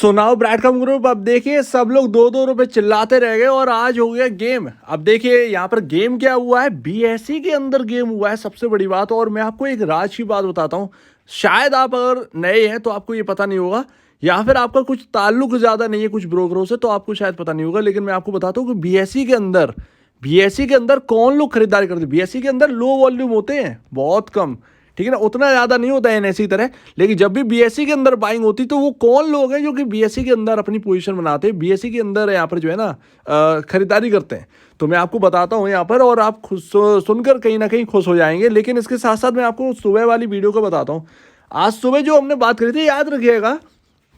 सुनाओ ब्रैडकॉम ग्रुप। अब देखिए सब लोग दो दो रुपए चिल्लाते रह गए और आज हो गया गेम। अब देखिए यहाँ पर गेम क्या हुआ है, बीएसई के अंदर गेम हुआ है, सबसे बड़ी बात। और मैं आपको एक राज की बात बताता हूँ, शायद आप अगर नए हैं तो आपको ये पता नहीं होगा, या फिर आपका कुछ ताल्लुक ज्यादा नहीं है कुछ ब्रोकरों से, तो आपको शायद पता नहीं होगा। लेकिन मैं आपको बताता हूँ कि बीएसई के अंदर कौन लोग खरीदारी करते हैं। बीएसई के अंदर लो वॉल्यूम होते हैं, बहुत कम, ठीक है ना, उतना ज्यादा नहीं होता है एनएसई तरह। लेकिन जब भी बीएसई के अंदर बाइंग होती तो वो कौन लोग हैं जो कि बीएसई के अंदर अपनी पोजीशन बनाते हैं, बीएसई के अंदर यहाँ पर जो है ना खरीदारी करते हैं। तो मैं आपको बताता हूँ यहाँ पर, और आप खुद सुनकर कहीं ना कहीं खुश हो जाएंगे। लेकिन इसके साथ साथ मैं आपको सुबह वाली वीडियो को बताता हूँ। आज सुबह जो हमने बात करी थी, याद रखिएगा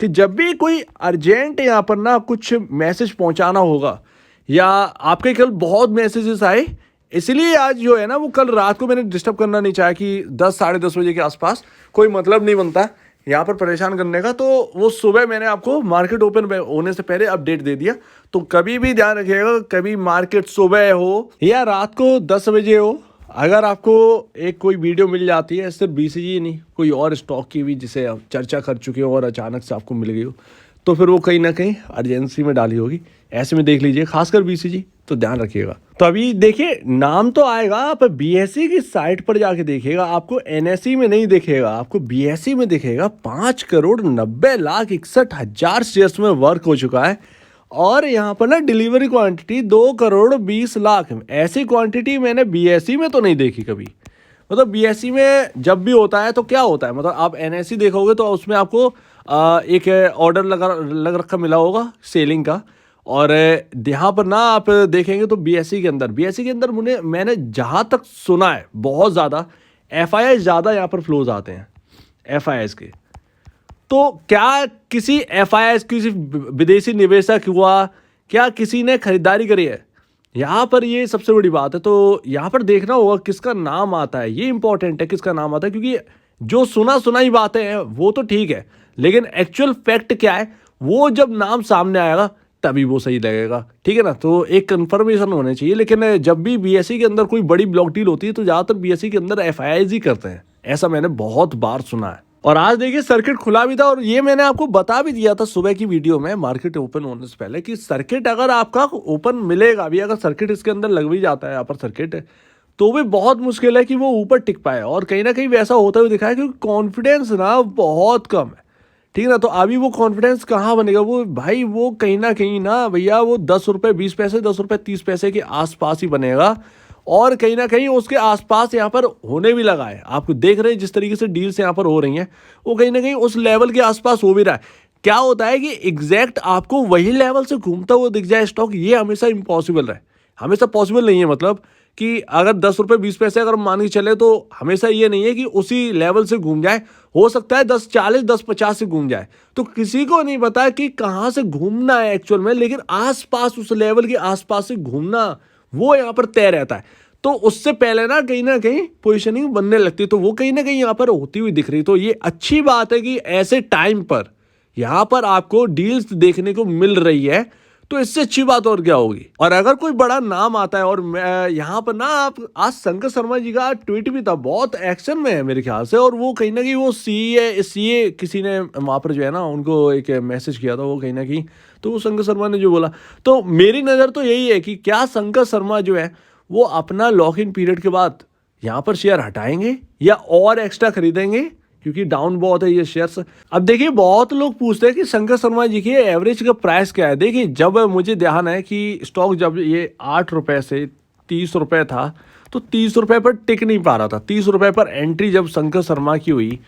कि जब भी कोई अर्जेंट यहाँ पर ना कुछ मैसेज पहुंचाना होगा, या आपके कल बहुत मैसेजेस आए, इसलिए आज जो है ना वो कल रात को मैंने डिस्टर्ब करना नहीं चाहा कि 10 साढ़े 10 बजे के आसपास, कोई मतलब नहीं बनता यहाँ पर परेशान करने का। तो वो सुबह मैंने आपको मार्केट ओपन होने से पहले अपडेट दे दिया। तो कभी भी ध्यान रखिएगा, कभी मार्केट सुबह हो या रात को 10 बजे हो, अगर आपको एक कोई वीडियो मिल जाती है, सिर्फ बीसीजी नहीं कोई और स्टॉक की भी जिसे आप चर्चा कर चुके हो और अचानक से आपको मिल गई हो, तो फिर वो कहीं ना कहीं अर्जेंसी में डाली होगी। ऐसे में देख लीजिए, खासकर बीसीजी, तो ध्यान रखिएगा। तो अभी देखिए नाम तो आएगा, आप बीएसई की साइट पर जाके देखिएगा, आपको एनएसई में नहीं दिखेगा, आपको बीएसई में दिखेगा 5,90,61,000 शेयर्स में वर्क हो चुका है। और यहाँ पर ना डिलीवरी क्वांटिटी 2,20,00,000, ऐसी क्वांटिटी मैंने बीएसई में तो नहीं देखी कभी। मतलब बीएसई में जब भी होता है तो क्या होता है, मतलब आप एनएसई देखोगे तो उसमें आपको एक ऑर्डर लग रखा मिला होगा सेलिंग का। और यहाँ पर ना आप देखेंगे तो बीएसई के अंदर मैंने जहाँ तक सुना है बहुत ज़्यादा एफआईआई ज़्यादा यहाँ पर फ्लोज आते हैं एफआईआई के। तो क्या किसी एफआईआई किसी विदेशी निवेशक हुआ, क्या किसी ने खरीदारी करी है, यहाँ पर ये सबसे बड़ी बात है। तो यहाँ पर देखना होगा किसका नाम आता है, ये इंपॉर्टेंट है किसका नाम आता है, क्योंकि जो सुना ही बातें हैं वो तो ठीक है, लेकिन एक्चुअल फैक्ट क्या है वो जब नाम सामने आएगा तभी वो सही लगेगा, ठीक है ना। तो एक कंफर्मेशन होनी चाहिए। लेकिन जब भी बीएसई के अंदर कोई बड़ी ब्लॉक डील होती है तो ज़्यादातर बीएसई के अंदर एफआईआई ही करते हैं, ऐसा मैंने बहुत बार सुना है। और आज देखिए सर्किट खुला भी था, और ये मैंने आपको बता भी दिया था सुबह की वीडियो में मार्केट ओपन होने से पहले कि सर्किट अगर आपका ओपन मिलेगा भी, अगर सर्किट इसके अंदर लग भी जाता है अपर सर्किट, तो भी बहुत मुश्किल है कि वो ऊपर टिक पाए। और कहीं ना कहीं वैसा होता हुआ दिखा है, क्योंकि कॉन्फिडेंस ना बहुत कम है, ठीक है ना। तो अभी वो कॉन्फिडेंस कहाँ बनेगा, वो भाई वो कहीं ना कहीं ना भैया वो 10 रुपये 20 पैसे 10 रुपये 30 पैसे के आसपास ही बनेगा। और कहीं ना कहीं उसके आसपास यहाँ पर होने भी लगा है। आपको देख रहे हैं जिस तरीके से डील्स यहाँ पर हो रही हैं, वो कहीं ना कहीं उस लेवल के आसपास हो भी रहा है। क्या होता है कि एग्जैक्ट आपको वही लेवल से घूमता हुआ दिख जाए स्टॉक, ये हमेशा इम्पॉसिबल है, हमेशा पॉसिबल नहीं है। मतलब कि अगर 10 रुपये 20 पैसे अगर मान के चले तो हमेशा ये नहीं है कि उसी लेवल से घूम जाए, हो सकता है 10.40 10.50 से घूम जाए। तो किसी को नहीं पता कि कहाँ से घूमना है एक्चुअल में, लेकिन आसपास उस लेवल के आसपास से घूमना वो यहाँ पर तय रहता है। तो उससे पहले ना कहीं पोजिशनिंग बनने लगती है, तो वो कहीं ना कहीं यहाँ पर होती हुई दिख रही। तो ये अच्छी बात है कि ऐसे टाइम पर यहाँ पर आपको डील्स देखने को मिल रही है, तो इससे अच्छी बात और क्या होगी। और अगर कोई बड़ा नाम आता है, और यहाँ पर ना आप आज शंकर शर्मा जी का ट्वीट भी था, बहुत एक्शन में है मेरे ख्याल से, और वो कहीं ना कहीं वो सीए किसी ने वहाँ पर जो है ना उनको एक मैसेज किया था, वो कहीं ना कहीं, तो वो शंकर शर्मा ने जो बोला, तो मेरी नज़र तो यही है कि क्या शंकर शर्मा जो है वो अपना लॉक इन पीरियड के बाद यहाँ पर शेयर हटाएंगे या और एक्स्ट्रा खरीदेंगे, क्योंकि डाउन बहुत है ये शेयर्स। अब देखिए बहुत लोग पूछते हैं कि शंकर शर्मा जी की एवरेज का प्राइस क्या है। देखिए जब मुझे ध्यान है कि स्टॉक जब ये 8 रुपए से 30 रुपए था, तो 30 रुपए पर टिक नहीं पा रहा था। 30 रुपए पर एंट्री जब शंकर शर्मा की हुई,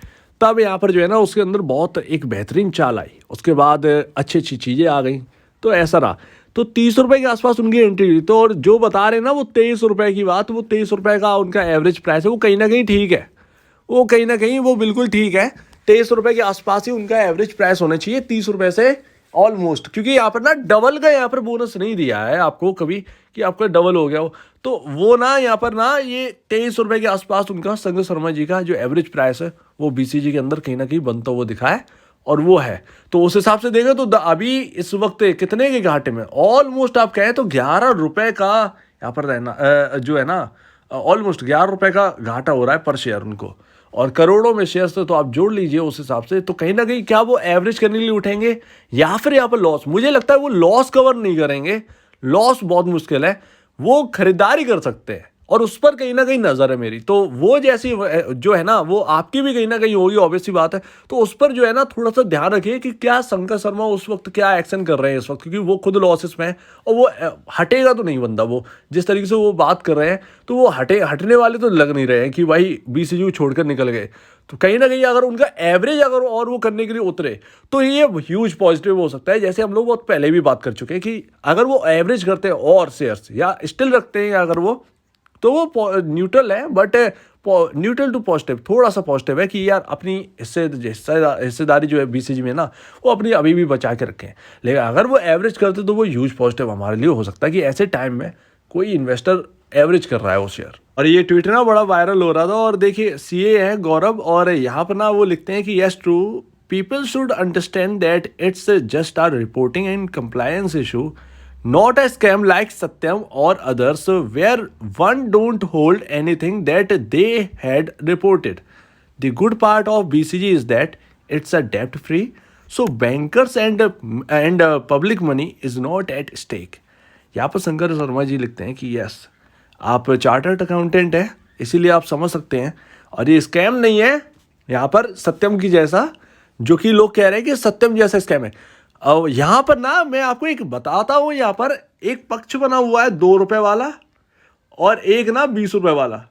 तब यहाँ पर जो है ना उसके अंदर बहुत एक बेहतरीन चाल आई, उसके बाद अच्छी चीज़ें आ गई, तो ऐसा रहा। तो 30 रुपए के आसपास उनकी एंट्री हुई। तो और जो बता रहे हैं ना वो 23 रुपए की बात, वो 23 रुपए का उनका एवरेज प्राइस है, वो कहीं ना कहीं ठीक है, वो कहीं ना कहीं वो बिल्कुल ठीक है। 23 रुपए के आसपास ही उनका एवरेज प्राइस होना चाहिए, 30 रुपए से ऑलमोस्ट, क्योंकि यहाँ पर ना डबल का यहाँ पर बोनस नहीं दिया है आपको कभी कि आपका डबल हो गया हो। तो वो ना यहाँ पर ना ये 23 रुपए के आसपास उनका शंकर शर्मा जी का जो एवरेज प्राइस है वो बीसीजी के अंदर कहीं ना कहीं बनता हुआ दिखा है, और वो है। तो उस हिसाब से देखें तो अभी इस वक्त कितने के घाटे में, ऑलमोस्ट आप कहें तो 11 रुपए का यहाँ पर रहना जो है ना ऑलमोस्ट 11 रुपए का घाटा हो रहा है पर शेयर उनको। और करोड़ों में शेयर्स थे, तो आप जोड़ लीजिए उस हिसाब से। तो कहीं ना कहीं क्या वो एवरेज करने के लिए उठेंगे या फिर यहाँ पर लॉस, मुझे लगता है वो लॉस कवर नहीं करेंगे, लॉस बहुत मुश्किल है, वो खरीदारी कर सकते हैं और उस पर कहीं ना कहीं नजर है मेरी। तो वो जैसी जो है ना, वो आपकी भी कहीं ना कहीं होगी, ऑब्वियस सी बात है। तो उस पर जो है ना थोड़ा सा ध्यान रखिए कि क्या शंकर शर्मा उस वक्त क्या एक्शन कर रहे हैं इस वक्त, क्योंकि वो खुद लॉसेस में है और वो हटेगा तो नहीं बंदा, वो जिस तरीके से वो बात कर रहे हैं तो वो हटने वाले तो लग नहीं रहे हैं कि भाई बीसीजी छोड़कर निकल गए। तो कहीं ना कहीं अगर उनका एवरेज अगर और वो करने के लिए उतरे तो ये ह्यूज पॉजिटिव हो सकता है। जैसे हम लोग बहुत पहले भी बात कर चुके हैं कि अगर वो एवरेज करते हैं और शेयर्स या स्टिल रखते हैं अगर वो, तो वो न्यूट्रल है, बट न्यूट्रल टू पॉजिटिव, थोड़ा सा पॉजिटिव है कि यार अपनी हिस्सेदारी जो है बीसीजी में ना, वो अपनी अभी भी बचा के रखें। लेकिन अगर वो एवरेज करते तो वो ह्यूज पॉजिटिव हमारे लिए हो सकता है कि ऐसे टाइम में कोई इन्वेस्टर एवरेज कर रहा है वो शेयर। और ये ट्वीट ना बड़ा वायरल हो रहा था, और देखिए सीए है गौरव, और यहाँ पर ना वो लिखते हैं कि yes true, people should understand that it's just are reporting and compliance issue, not a scam like Satyam or others where one don't hold anything that they had reported. The good part of BCG is that it's a debt free, so bankers and public money is not at stake. यहाँ पर शंकर शर्मा जी लिखते हैं कि yes, आप chartered accountant हैं इसीलिए आप समझ सकते हैं, और ये स्कैम नहीं है यहाँ पर सत्यम की जैसा, जो कि लोग कह रहे हैं कि सत्यम जैसा स्कैम है। अब यहाँ पर ना मैं आपको एक बताता हूँ, यहाँ पर एक पक्ष बना हुआ है 2 रुपए वाला और एक ना 20 रुपए वाला,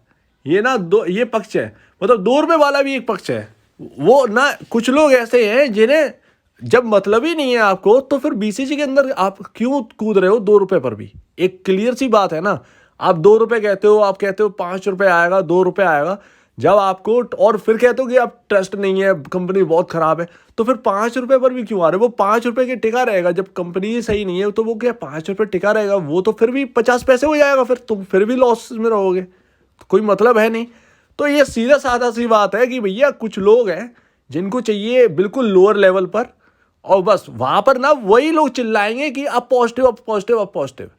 ये ना ये पक्ष है, मतलब 2 रुपए वाला भी एक पक्ष है। वो ना कुछ लोग ऐसे हैं जिन्हें जब मतलब ही नहीं है आपको, तो फिर बीसीजी के अंदर आप क्यों कूद रहे हो 2 रुपए पर भी? एक क्लियर सी बात है ना, आप 2 रुपए कहते हो, आप कहते हो 5 रुपए आएगा, 2 रुपए आएगा, जब आपको और फिर कहते हो कि आप ट्रस्ट नहीं है, कंपनी बहुत खराब है, तो फिर 5 रुपए पर भी क्यों आ रहे हो? वो 5 रुपए के टिका रहेगा, जब कंपनी सही नहीं है तो वो क्या 5 रुपए टिका रहेगा, वो तो फिर भी 50 पैसे हो जाएगा, फिर तुम फिर भी लॉस में रहोगे, तो कोई मतलब है नहीं। तो ये सीधा साधा सी बात है कि भैया कुछ लोग हैं जिनको चाहिए बिल्कुल लोअर लेवल पर, और बस वहां पर ना वही लोग चिल्लाएंगे कि अब पॉजिटिव, अब पॉजिटिव, अब पॉजिटिव।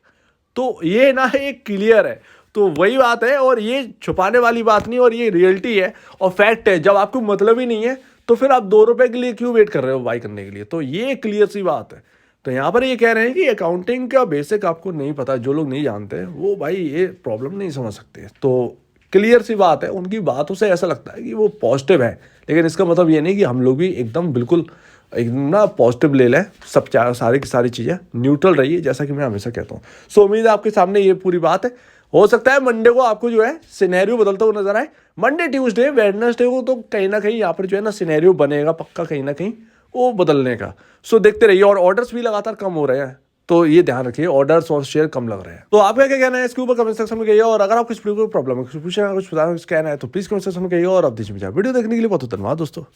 तो ये ना एक क्लियर है, तो वही बात है, और ये छुपाने वाली बात नहीं, और ये रियलिटी है और फैक्ट है। जब आपको मतलब ही नहीं है तो फिर आप 2 रुपए के लिए क्यों वेट कर रहे हो बाई करने के लिए? तो ये क्लियर सी बात है। तो यहाँ पर ये कह रहे हैं कि अकाउंटिंग का बेसिक आपको नहीं पता, जो लोग नहीं जानते वो भाई ये प्रॉब्लम नहीं समझ सकते। तो क्लियर सी बात है, उनकी बातों से ऐसा लगता है कि वो पॉजिटिव है, लेकिन इसका मतलब ये नहीं कि हम लोग भी एकदम बिल्कुल एकदम ना पॉजिटिव ले लें, सब सारी की सारी चीज़ें न्यूट्रल रहिए, जैसा कि मैं हमेशा कहता हूँ। सो उम्मीद है आपके सामने ये पूरी बात है। हो सकता है मंडे को आपको जो है सिनेरियो बदलता हुआ नजर आए, मंडे ट्यूसडे वेडनेसडे को तो कहीं ना कहीं यहाँ पर जो है ना सिनेरियो बनेगा पक्का कहीं ना कहीं वो बदलने का। सो देखते रहिए, और ऑर्डर्स भी लगातार कम हो रहे हैं, तो ये ध्यान रखिए, ऑर्डर्स और शेयर कम लग रहे हैं। तो आपका क्या कहना है इसके ऊपर कमेंट सेक्शन में कहिए, और अगर आपको इस वीडियो को प्रॉब्लम है, कुछ पूछना है, कुछ बताना, कुछ कहना है, तो प्लीज कमेंट सेक्शन में कहिए। और अब दीजिए वीडियो देखने के लिए बहुत धन्यवाद दोस्तों।